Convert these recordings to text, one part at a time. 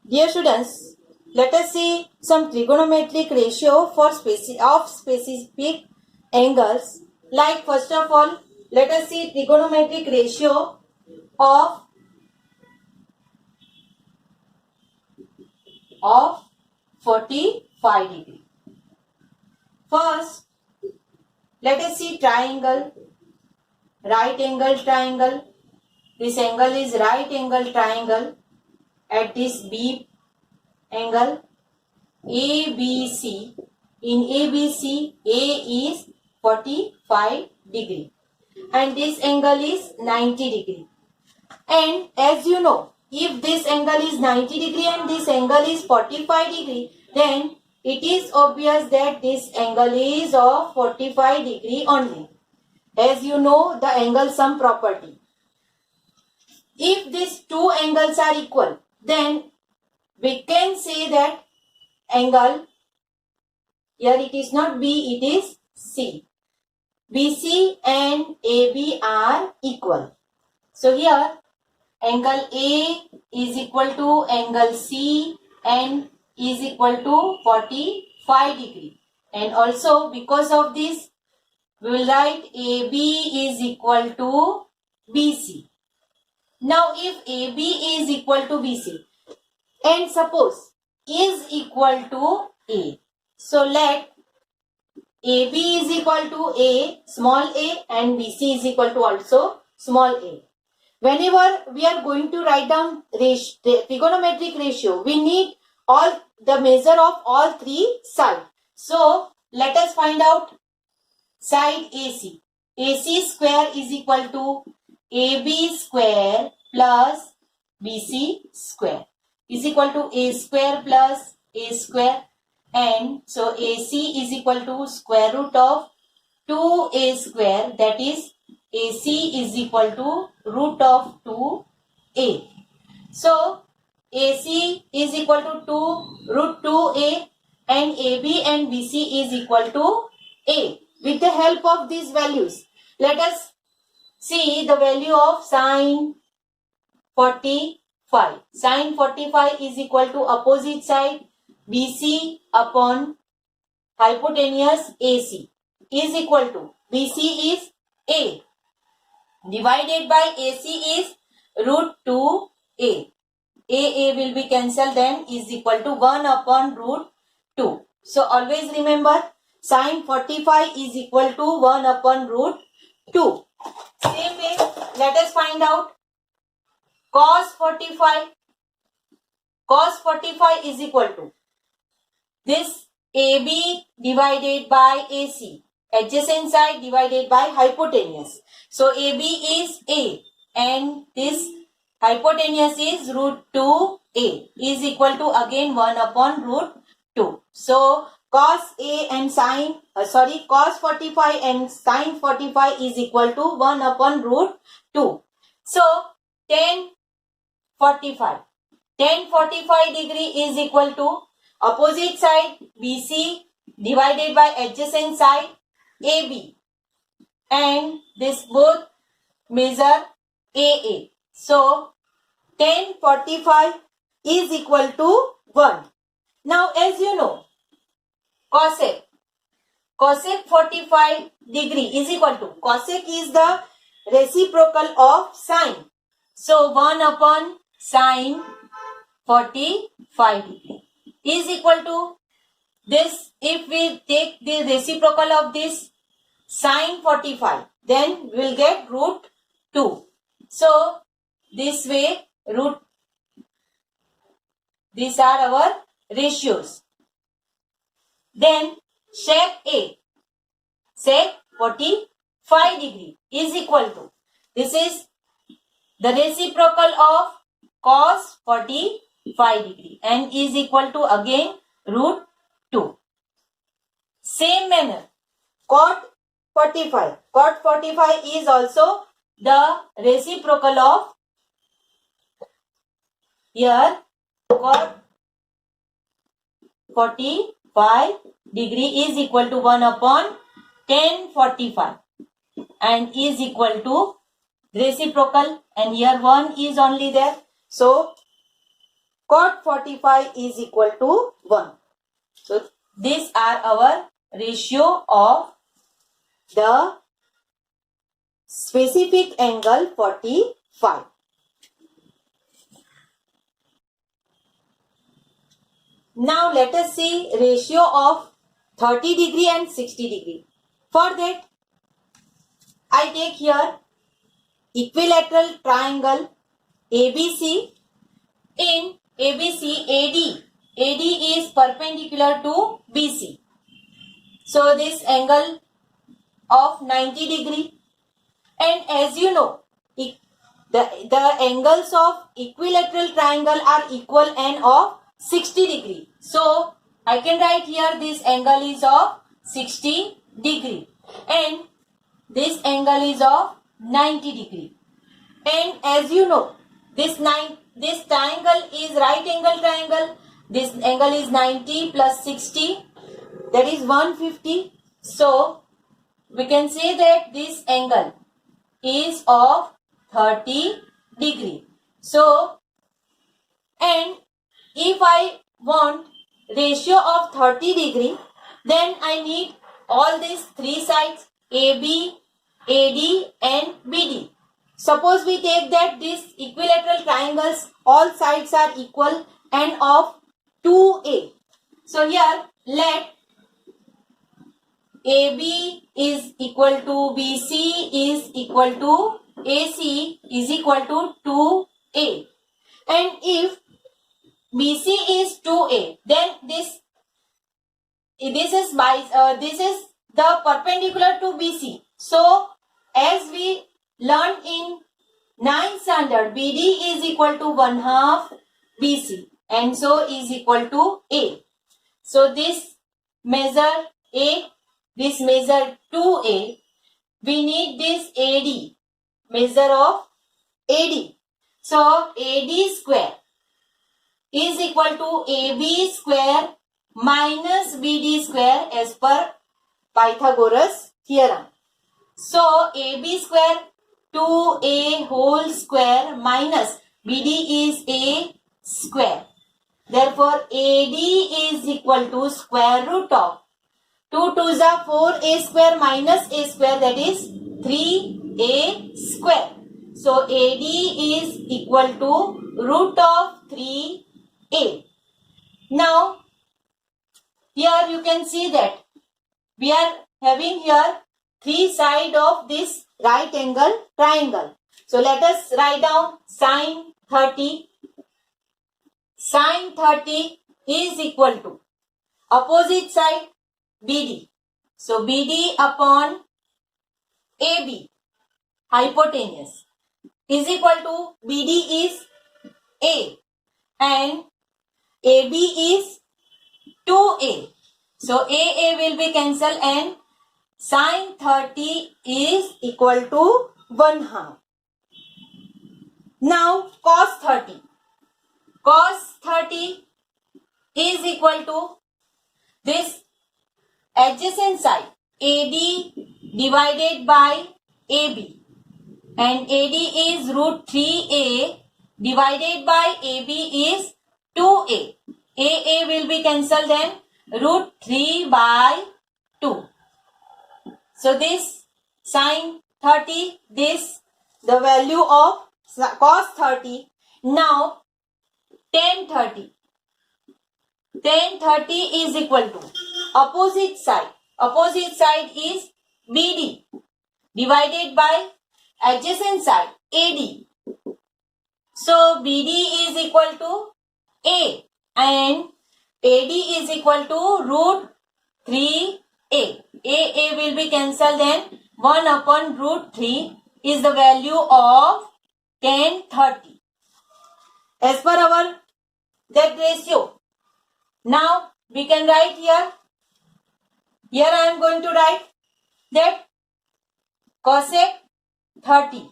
Dear students, let us see some trigonometric ratio for specific angles. Like first of all, let us see trigonometric ratio of 45 degree. First, let us see triangle, right angle triangle. This angle is right angle triangle at this B angle. ABC. In ABC, A is 45 degree and this angle is 90 degree. And as you know, if this angle is 90 degree and this angle is 45 degree, then it is obvious that this angle is of 45 degree only. As you know, the angle sum property. If these two angles are equal, then we can say that angle, here it is not B, it is C. BC and AB are equal. So here angle A is equal to angle C and is equal to 45 degree. And also because of this, we will write AB is equal to BC. Now if AB is equal to BC and suppose is equal to A. So let AB is equal to A, small a, and BC is equal to also small a. Whenever we are going to write down trigonometric ratio, we need all the measure of all three sides. So let us find out side AC. AC square is equal to AB square plus BC square is equal to A square plus A square, and so AC is equal to square root of 2A square, that is AC is equal to root of 2A. So AC is equal to 2 root 2A and AB and BC is equal to A. With the help of these values, let us see the value of sine 45. Sine 45 is equal to opposite side BC upon hypotenuse AC is equal to BC is A divided by AC is root 2A. A will be cancelled, then is equal to 1 upon root 2. So always remember sine 45 is equal to 1 upon root 2. Same way, let us find out cos 45. Cos 45 is equal to this AB divided by AC, adjacent side divided by hypotenuse. So AB is A and this hypotenuse is root 2A is equal to again 1 upon root 2. So cos A and cos 45 and sin 45 is equal to 1 upon root 2. So tan 45. Tan 45 degree is equal to opposite side BC divided by adjacent side AB, and this both measure AA. So tan 45 is equal to 1. Now as you know, cosec 45 degree is equal to, cosec is the reciprocal of sine. So 1 upon sine 45 degree is equal to this. If we take the reciprocal of this sine 45, then we will get root 2. So this way these are our ratios. Then sec A, sec 45 degree is equal to, this is the reciprocal of cos 45 degree and is equal to again root 2. Same manner, cot 45. Cot 45 is also the reciprocal of here cot 45 degree is equal to 1 upon tan 45 and is equal to reciprocal, and here 1 is only there. So cot 45 is equal to 1. So these are our ratio of the specific angle 45. Now let us see ratio of 30 degree and 60 degree. For that, I take here equilateral triangle ABC. In ABC, AD is perpendicular to BC. So this angle of 90 degree, and as you know, the angles of equilateral triangle are equal and of 60 degree. So I can write here this angle is of 60 degree and this angle is of 90 degree. And as you know, this triangle is right angle triangle. This angle is 90 plus 60, that is 150. So we can say that this angle is of 30 degree. So, and if I want ratio of 30 degree, then I need all these three sides AB, AD and BD. Suppose we take that these equilateral triangles, all sides are equal and of 2A. So here let AB is equal to BC is equal to AC is equal to 2A. And if BC is 2A, then this is the perpendicular to BC. So as we learned in 9th standard, BD is equal to 1/2 BC and so is equal to A. So this measure A, this measure 2A. We need this AD, measure of AD. So AD square is equal to AB square minus BD square as per Pythagoras theorem. So AB square 2A whole square minus BD is A square. Therefore AD is equal to square root of 2 2s are 4A square minus A square, that is 3A square. So AD is equal to root of 3A. Now here you can see that we are having here three sides of this right angle triangle. So let us write down sine 30. Sine 30 is equal to opposite side BD. So BD upon AB, hypotenuse, is equal to BD is A and AB is 2A. So AA will be cancelled and sine 30 is equal to 1/2. Now cos 30. Cos 30 is equal to this adjacent side AD divided by AB, and AD is root 3A divided by AB is 2A. AA will be cancelled then root 3 by 2. So this sine 30, this the value of cos 30. Now tan 30. Tan 30 is equal to opposite side. Opposite side is BD divided by adjacent side AD. So BD is equal to A and AD is equal to root 3A. AA will be cancelled, then 1 upon root 3 is the value of tan 30. As per our that ratio. Now we can write here. Here I am going to write that cosec 30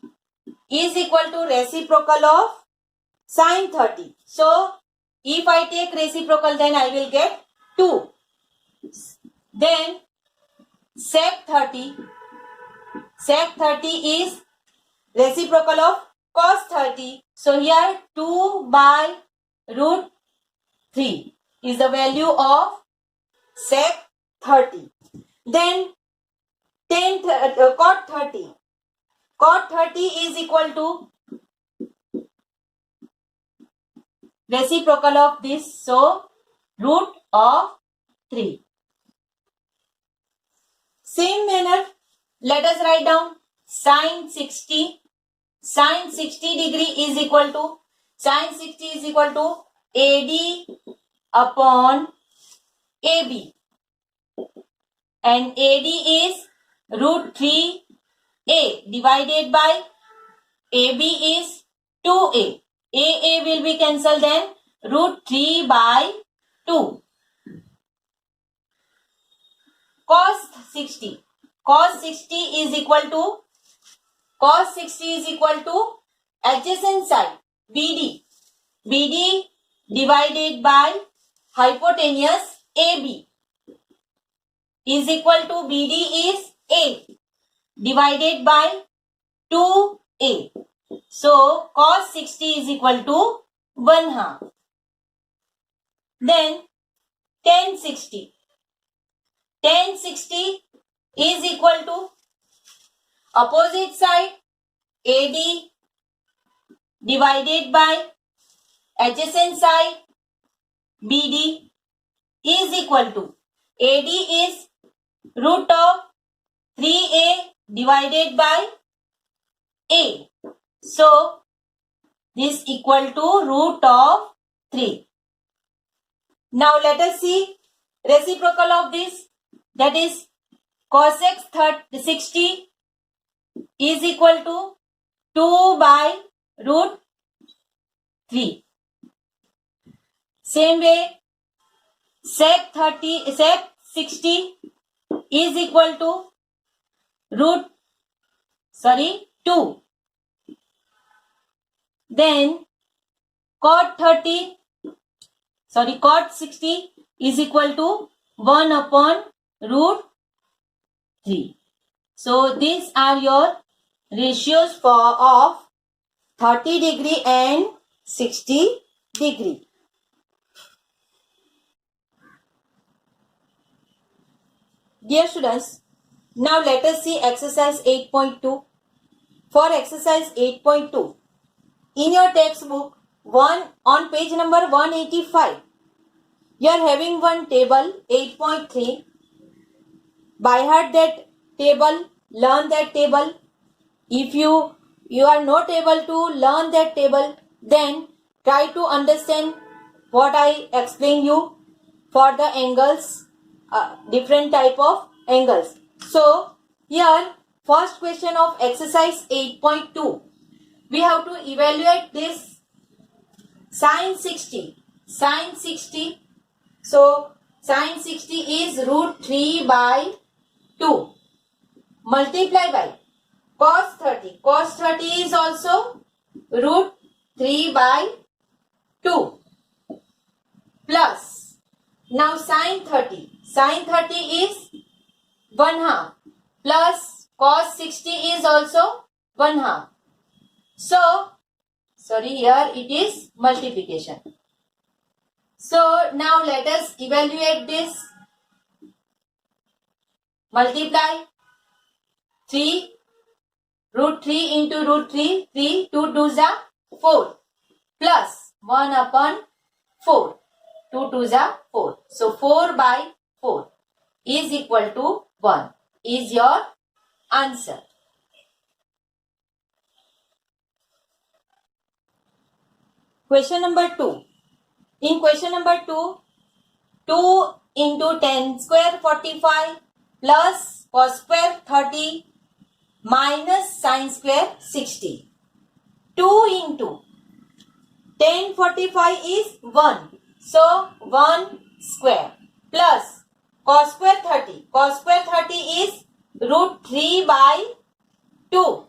is equal to reciprocal of sine 30. So if I take reciprocal, then I will get 2. Then sec 30. Sec 30 is reciprocal of cos 30. So here 2 by root 3 is the value of sec 30. Then cot 30. Cot 30 is equal to reciprocal of this. So, root of 3. Same manner, let us write down sin 60. Sin 60 degree is equal to, sin 60 is equal to AD upon AB. And AD is root 3A divided by AB is 2A. AA will be cancelled, then root 3 by 2. Cos 60. Cos 60 is equal to, cos 60 is equal to adjacent side BD. BD divided by hypotenuse AB is equal to, BD is A divided by 2A. So, cos 60 is equal to 1/2. Then, tan 60. Tan 60 is equal to opposite side AD divided by adjacent side BD is equal to, AD is root of 3A divided by A. So, this equal to root of 3. Now, let us see reciprocal of this, that is cosec 60 is equal to 2 by root 3. Same way, sec 60 is equal to root 2. Then cot 60 is equal to 1 upon root 3. So these are your ratios of 30 degree and 60 degree. Dear students, now let us see exercise 8.2. For exercise 8.2, in your textbook, on page number 185, you are having one table 8.3. By heart that table, learn that table. If you are not able to learn that table, then try to understand what I explain you for the angles, different type of angles. So here, first question of exercise 8.2, we have to evaluate this sin 60. Sin 60. So sin 60 is root 3 by 2 multiply by cos 30. Cos 30 is also root 3 by 2 plus, now sin 30. Sin 30 is 1/2 plus cos 60 is also 1/2. So, here it is multiplication. So, now let us evaluate this. Multiply 3, root 3 into root 3, 3, 2 2s are 4 plus 1 upon 4, 2 2s are 4. So 4 by 4 is equal to 1 is your answer. Question number 2. In question number 2, 2 into 10 square 45 plus cos square 30 minus sin square 60. 2 into 10 45 is 1. So 1 square plus cos square 30. Cos square 30 is root 3 by 2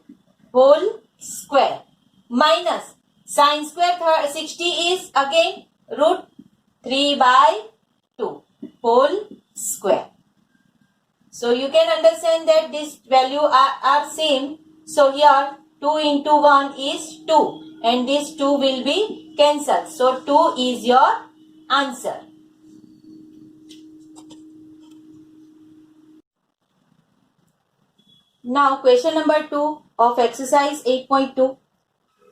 whole square minus sin square 60 is again root 3 by 2 whole square. So you can understand that this value are same. So here 2 into 1 is 2 and this 2 will be cancelled. So 2 is your answer. Now question number 2 of exercise 8.2.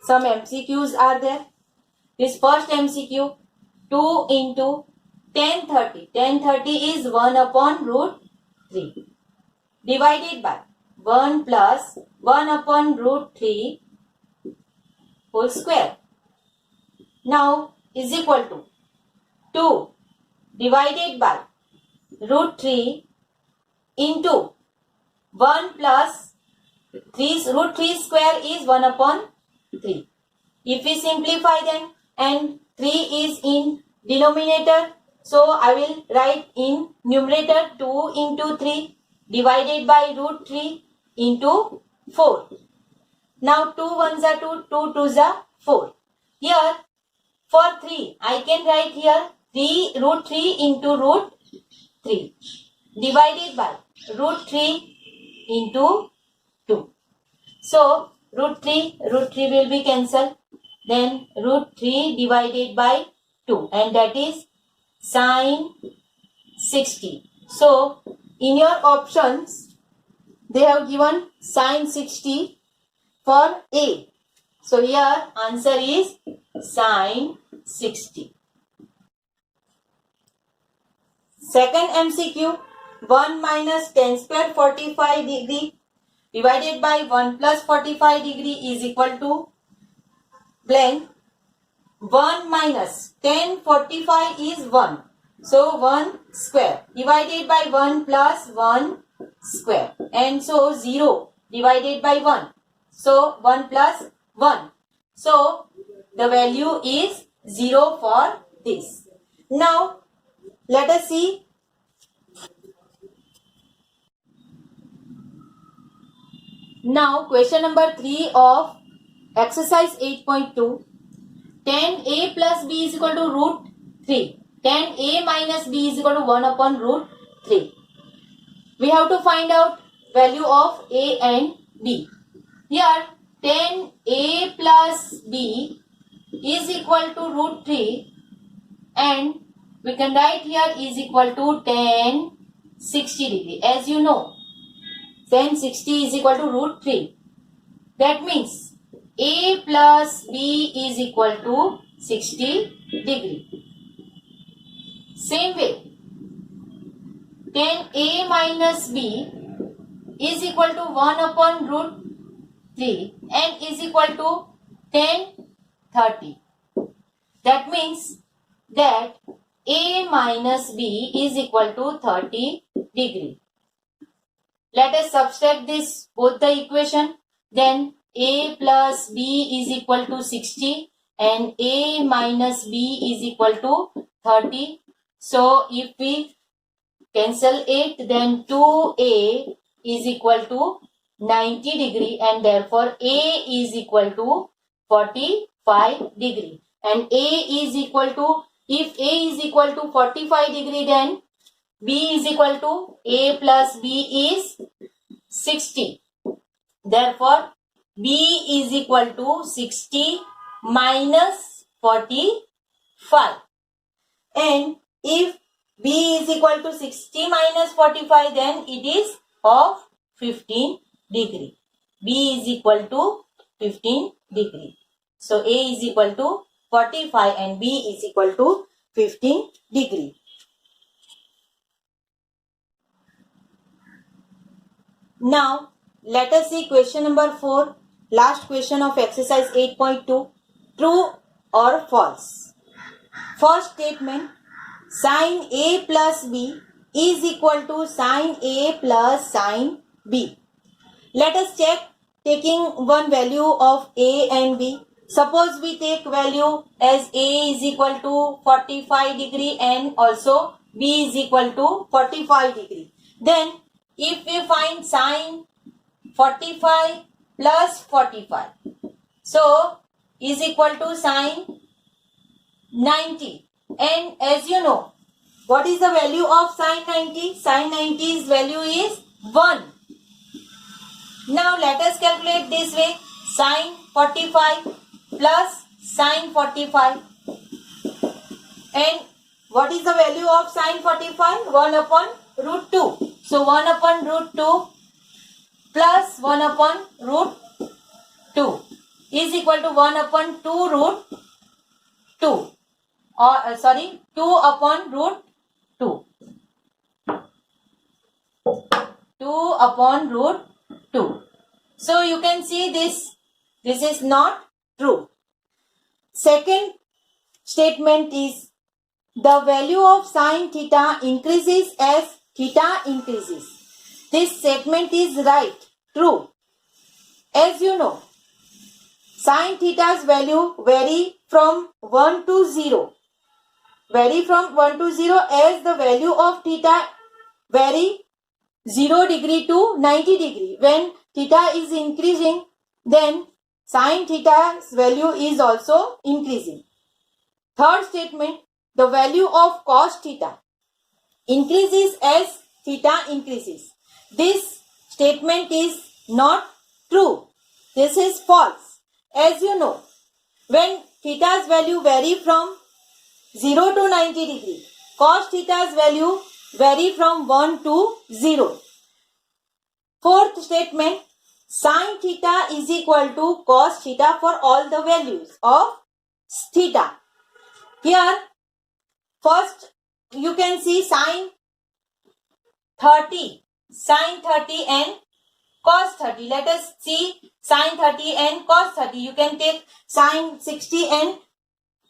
Some MCQs are there. This first MCQ, 2 into tan 30. Tan 30 is 1 upon root 3 divided by 1 plus 1 upon root 3 whole square. Now is equal to 2 divided by root 3 into 1 plus 3, root 3 square is 1 upon 3. If we simplify them and 3 is in denominator, so I will write in numerator 2 into 3 divided by root 3 into 4. Now 2 1s are 2, 2 2s are 4. Here for 3 I can write here 3 root 3 into root 3 divided by root 3 into 2. So root 3 will be cancelled. Then root 3 divided by 2, and that is sine 60. So in your options they have given sine 60 for A. So here answer is sine 60. Second MCQ, 1 minus tan square 45 degree divided by 1 plus 45 degree is equal to blank. 1 minus tan 45 is 1. So 1 square divided by 1 plus 1 square. And so 0 divided by 1. So 1 plus 1. So the value is 0 for this. Now let us see. Now question number 3 of exercise 8.2. Tan A plus B is equal to root 3. Tan A minus B is equal to 1 upon root 3. We have to find out value of A and B. Here tan A plus B is equal to root 3, and we can write here is equal to tan 60 degree. As you know, tan 60 is equal to root 3. That means A plus B is equal to 60 degree. Same way, tan A minus B is equal to 1 upon root 3 and is equal to tan 30. That means that A minus B is equal to 30 degree. Let us subtract this both the equation. Then A plus B is equal to 60 and A minus B is equal to 30. So if we cancel it, then 2A is equal to 90 degree, and therefore A is equal to 45 degree. And A is equal to, if A is equal to 45 degree, then B is equal to A plus B is 60. Therefore B is equal to 60 minus 45. And if B is equal to 60 minus 45, then it is of 15 degree. B is equal to 15 degree. So A is equal to 45 and B is equal to 15 degree. Now let us see question number 4, last question of exercise 8.2. True or false? First statement, sin A plus B is equal to sin A plus sin B. Let us check taking one value of A and B. Suppose we take value as A is equal to 45 degree and also B is equal to 45 degree. Then if we find sin 45 plus 45, so is equal to sin 90. And as you know, what is the value of sin 90? Sin 90's value is 1. Now let us calculate this way. Sin 45 plus sine 45. And what is the value of sine 45? 1 upon root 2. So 1 upon root 2 plus 1 upon root 2 is equal to 1 upon 2 root 2. Or 2 upon root 2. 2 upon root 2. So you can see this is not true. Second statement is the value of sine theta increases as theta increases. This statement is right, true. As you know, sine theta's value vary from 1 to 0. Vary from 1 to 0 as the value of theta vary 0 degree to 90 degree. When theta is increasing, then sine theta's value is also increasing. Third statement, the value of cos theta increases as theta increases. This statement is not true. This is false. As you know, when theta's value vary from 0 to 90 degree, cos theta's value vary from 1 to 0. Fourth statement, sine theta is equal to cos theta for all the values of theta. Here, first you can see sine 30 and cos 30. Let us see sine 30 and cos 30. You can take sine 60 and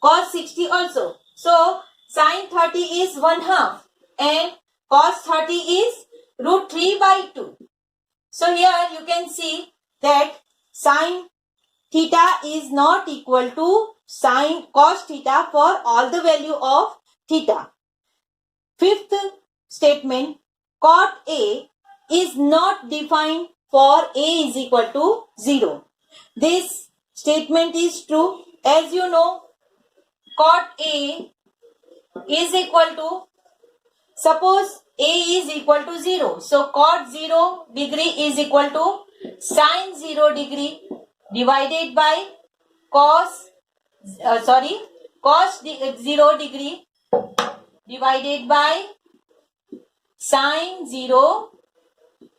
cos 60 also. So, sine 30 is 1/2 and cos 30 is root 3 by 2. So, here you can see that sine theta is not equal to sine cos theta for all the value of theta. Fifth statement, cot A is not defined for A is equal to 0. This statement is true. As you know, cot A is equal to, suppose A is equal to 0. So, cot 0 degree is equal to sine 0 degree divided by cos 0 degree divided by sine 0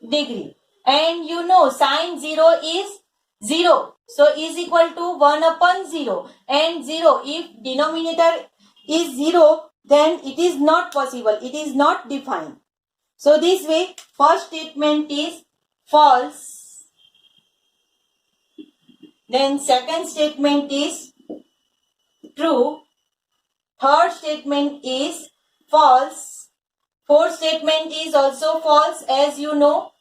degree. And you know sine 0 is 0. So, is equal to 1 upon 0. And 0, if denominator is 0, then it is not possible. It is not defined. So, this way, first statement is false. Then, second statement is true. Third statement is false. Fourth statement is also false. As you know,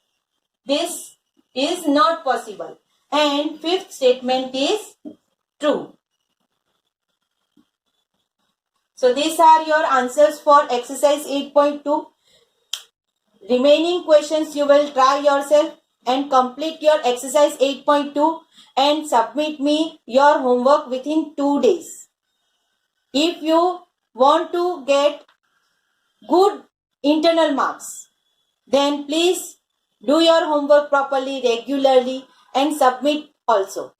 this is not possible. And fifth statement is true. So, these are your answers for exercise 8.2. Remaining questions you will try yourself and complete your exercise 8.2 and submit me your homework within 2 days. If you want to get good internal marks, then please do your homework properly, regularly, and submit also.